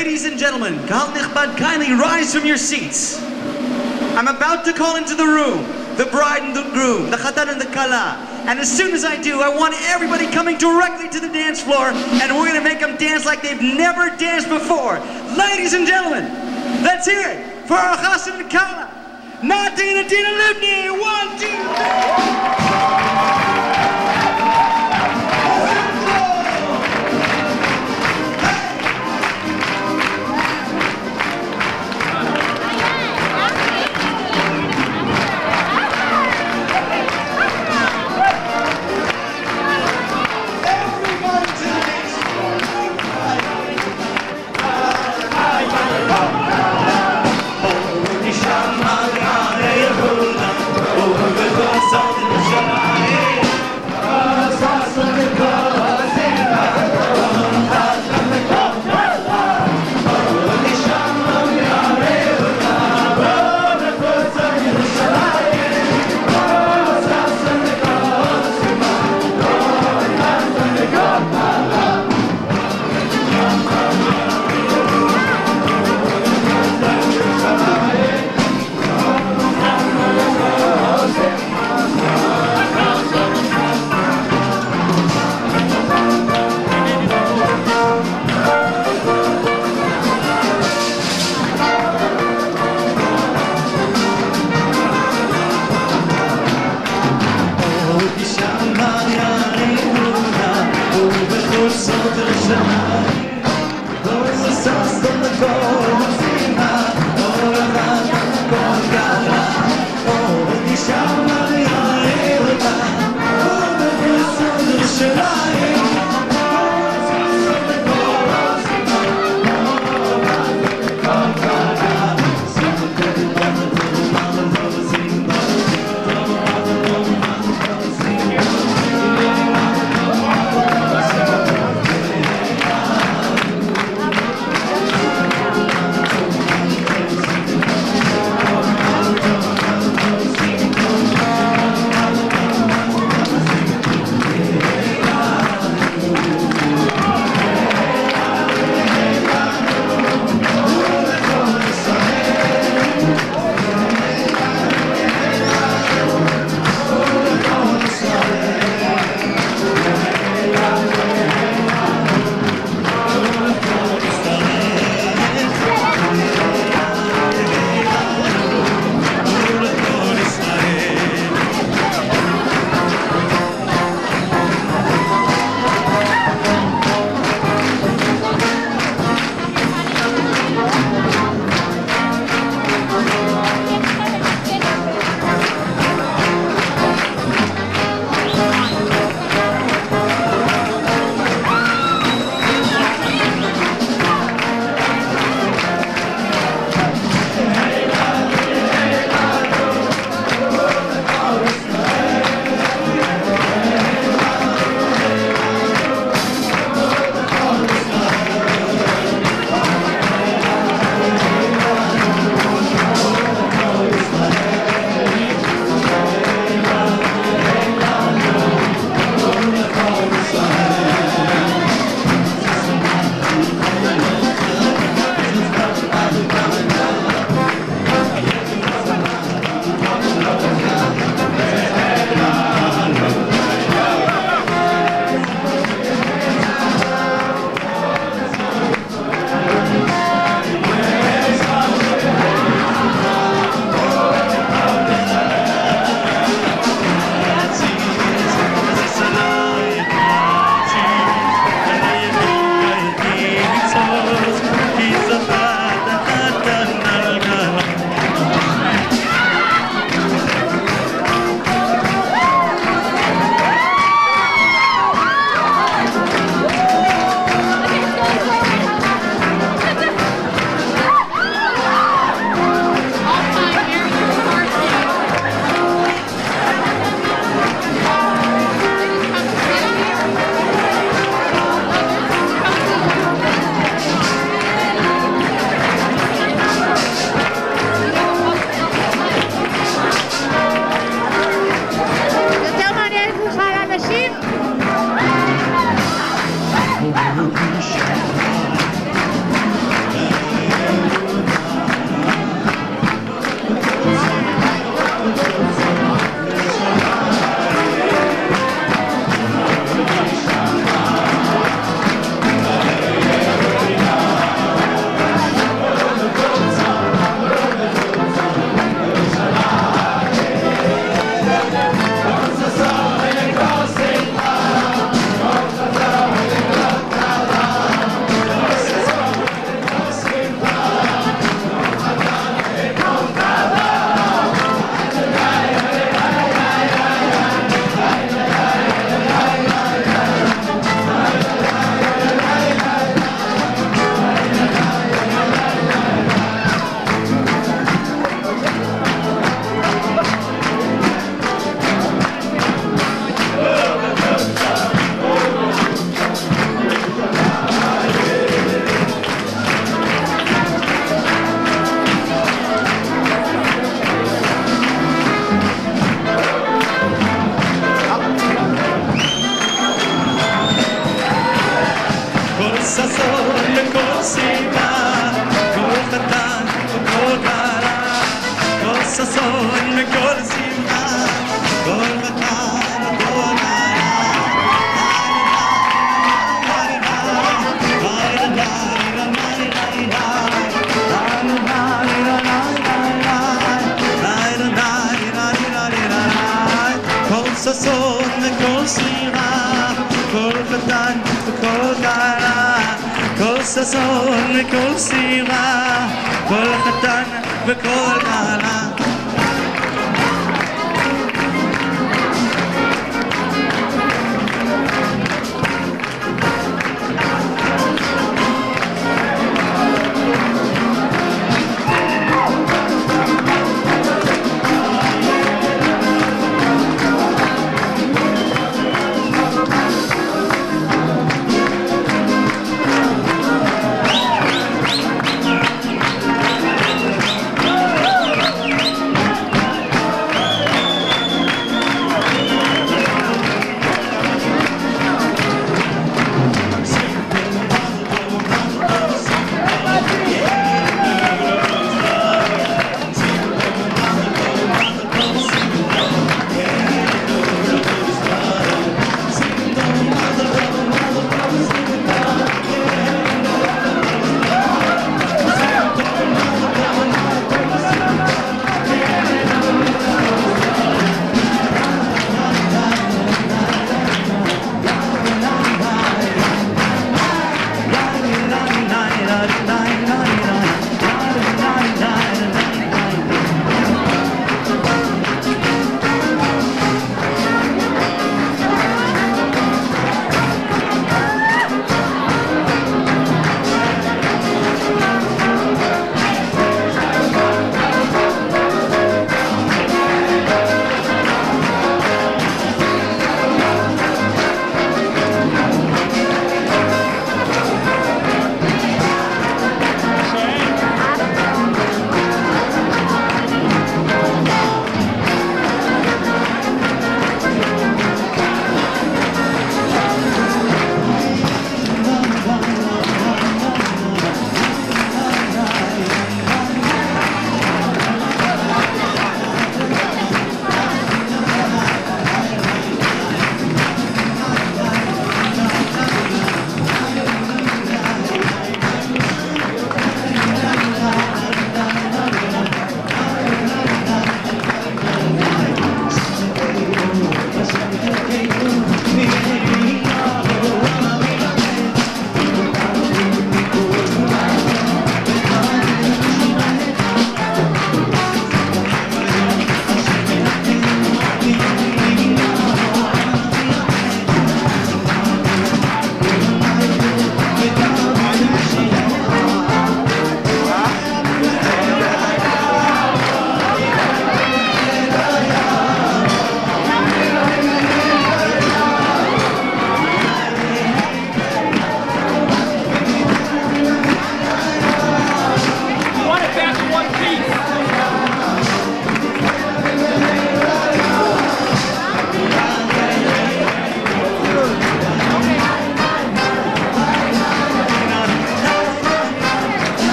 Ladies and gentlemen, Kahal Nichbad, kindly rise from your seats. I'm about to call into the room the bride and the groom, the Chatan and the Kala. And as soon as I do, I want everybody coming directly to the dance floor, and we're gonna make them dance like they've never danced before. Ladies and gentlemen, let's hear it for our Chatan and Kala. Nati and Adina Livni, 1, 2, 3. Something to ששון וכל סירה, כל חתן וכל כלה.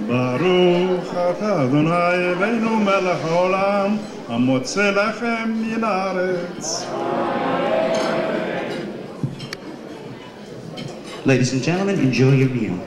ברוך אתה אדוני אלינו מלך העולם המוצא לחם מן הארץ. Ladies and gentlemen, enjoy your meal.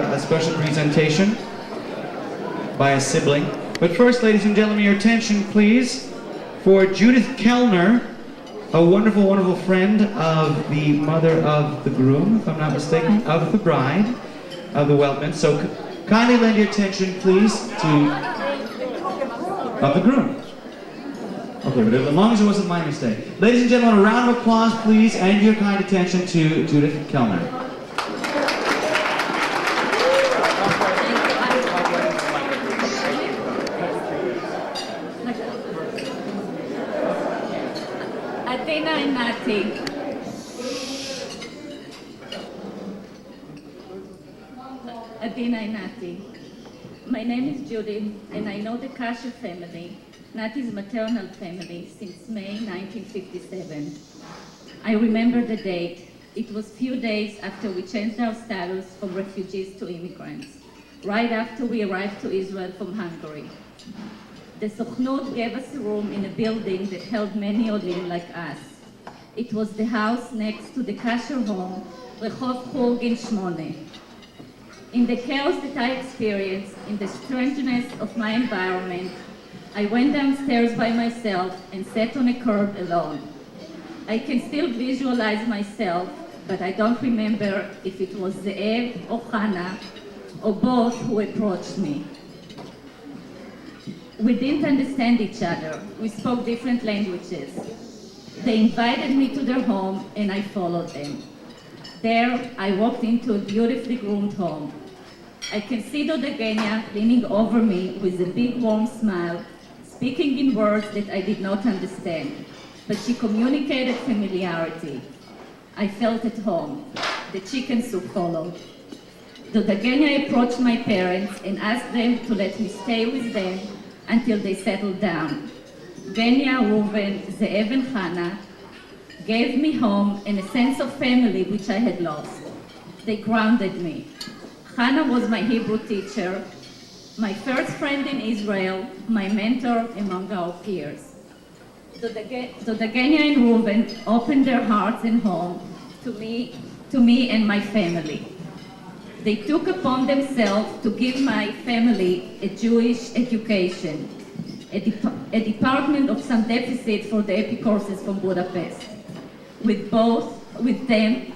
A special presentation by a sibling. But first, ladies and gentlemen, your attention, please, for Judith Kellner, a wonderful, wonderful friend of the mother of the groom, if I'm not mistaken, of the bride, of the Weltman. So kindly lend your attention, please, to of the groom. Okay, but as long as it wasn't my mistake. Ladies and gentlemen, a round of applause, please, and your kind attention to Judith Kellner. Adina and Nati. Adina and Nati. My name is Judith, and I know the Kasher family, Nati's maternal family, since May 1957. I remember the date. It was few days after we changed our status from refugees to immigrants, right after we arrived to Israel from Hungary. The Sochnut gave us a room in a building that held many Olim like us. It was the house next to the Kasher home, Rehov Churgin Shmone. In the chaos that I experienced, in the strangeness of my environment, I went downstairs by myself and sat on a curb alone. I can still visualize myself, but I don't remember if it was Ze'ev or Hannah, or both who approached me. We didn't understand each other. We spoke different languages. They invited me to their home, and I followed them. There, I walked into a beautifully groomed home. I can see Dodagenia leaning over me with a big warm smile, speaking in words that I did not understand, but she communicated familiarity. I felt at home. The chicken soup followed. Dodagenia approached my parents and asked them to let me stay with them until they settled down. Genia, Reuven, Ze'ev, and Hannah gave me home and a sense of family which I had lost. They grounded me. Hannah was my Hebrew teacher, my first friend in Israel, my mentor among our peers. Dodagenia and Reuven opened their hearts and home to me and my family. They took upon themselves to give my family a Jewish education, a department of some deficit for the epic courses from Budapest. With them,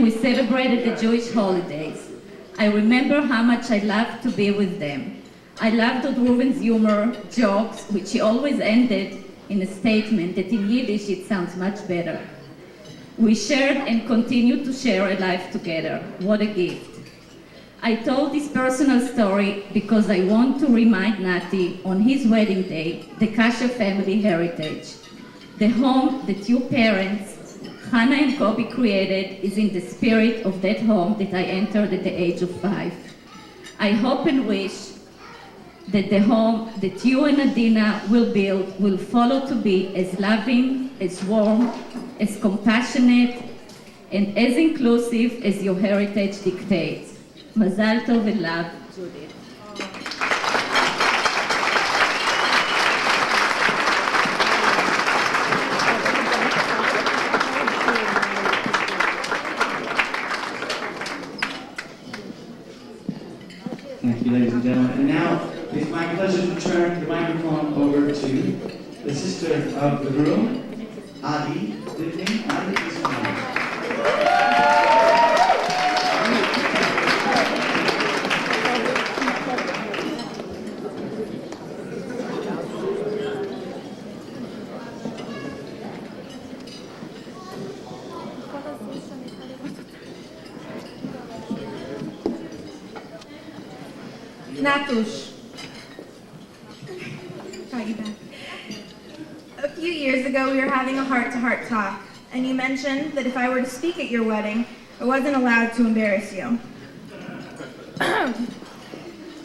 we celebrated the Jewish holidays. I remember how much I loved to be with them. I loved Reuven's humor, jokes, which he always ended in a statement that in Yiddish it sounds much better. We shared and continue to share a life together. What a gift. I told this personal story because I want to remind Nati on his wedding day, the Kasher family heritage. The home that your parents, Hannah and Kobe, created is in the spirit of that home that I entered at the age of 5. I hope and wish that the home that you and Adina will build will follow to be as loving, as warm, as compassionate, and as inclusive as your heritage dictates. Mazal tov and love, Judith. Thank you, ladies and gentlemen. And now, it's my pleasure to turn the microphone over to the sister of the groom, Adi. Livni. Adi, please come on. Natush. Got you back. A few years ago, we were having a heart-to-heart talk, and you mentioned that if I were to speak at your wedding, I wasn't allowed to embarrass you.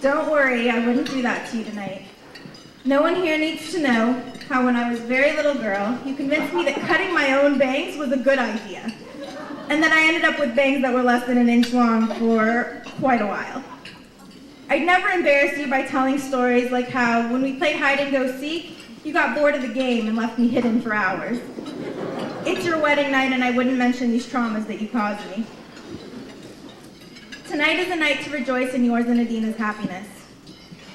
Don't worry, I wouldn't do that to you tonight. No one here needs to know how when I was a very little girl, you convinced me that cutting my own bangs was a good idea, and that I ended up with bangs that were less than an inch long for quite a while. I'd never embarrass you by telling stories like how when we played hide and go seek, you got bored of the game and left me hidden for hours. It's your wedding night and I wouldn't mention these traumas that you caused me. Tonight is a night to rejoice in yours and Adina's happiness.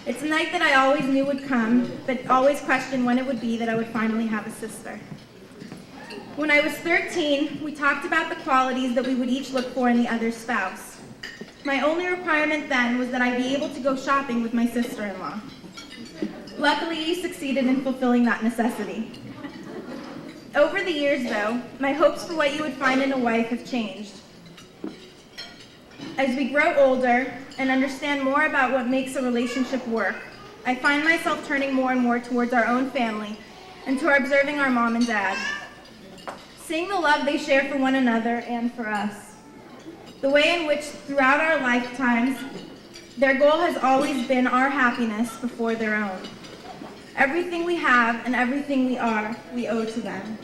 It's a night that I always knew would come, but always questioned when it would be that I would finally have a sister. When I was 13, we talked about the qualities that we would each look for in the other's spouse. My only requirement then was that I be able to go shopping with my sister-in-law. Luckily, you succeeded in fulfilling that necessity. Over the years, though, my hopes for what you would find in a wife have changed. As we grow older and understand more about what makes a relationship work, I find myself turning more and more towards our own family and toward observing our mom and dad, seeing the love they share for one another and for us. The way in which, throughout our lifetimes, their goal has always been our happiness before their own. Everything we have and everything we are, we owe to them.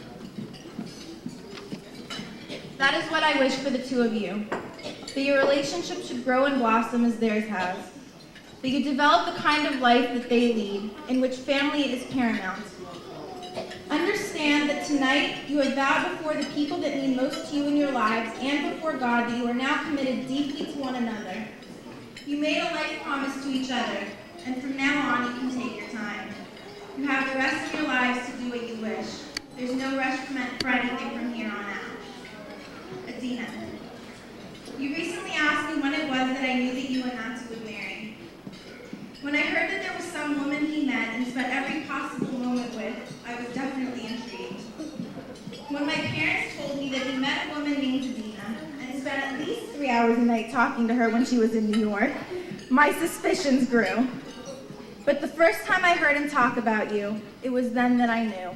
That is what I wish for the two of you. That your relationship should grow and blossom as theirs has. That you develop the kind of life that they lead, in which family is paramount. Understand that tonight you have vowed before the people that mean most to you in your lives and before God that you are now committed deeply to one another. You made a life promise to each other, and from now on you can take your time. You have the rest of your lives to do what you wish. There's no rush for anything from here on out. Adina, you recently asked me when it was that I knew that you and Nati would marry. When I heard that there was some woman he met and spent every possible moment with, I was definitely intrigued. When my parents told me that he met a woman named Adina and spent at least 3 hours a night talking to her when she was in New York, my suspicions grew. But the first time I heard him talk about you, it was then that I knew.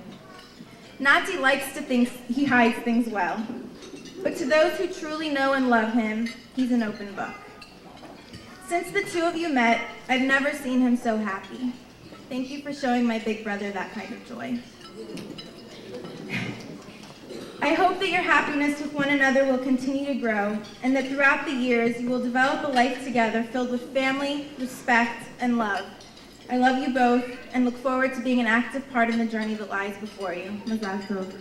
Nati likes to think he hides things well. But to those who truly know and love him, he's an open book. Since the two of you met, I've never seen him so happy. Thank you for showing my big brother that kind of joy. I hope that your happiness with one another will continue to grow, and that throughout the years you will develop a life together filled with family, respect, and love. I love you both, and look forward to being an active part in the journey that lies before you. Mazal tov.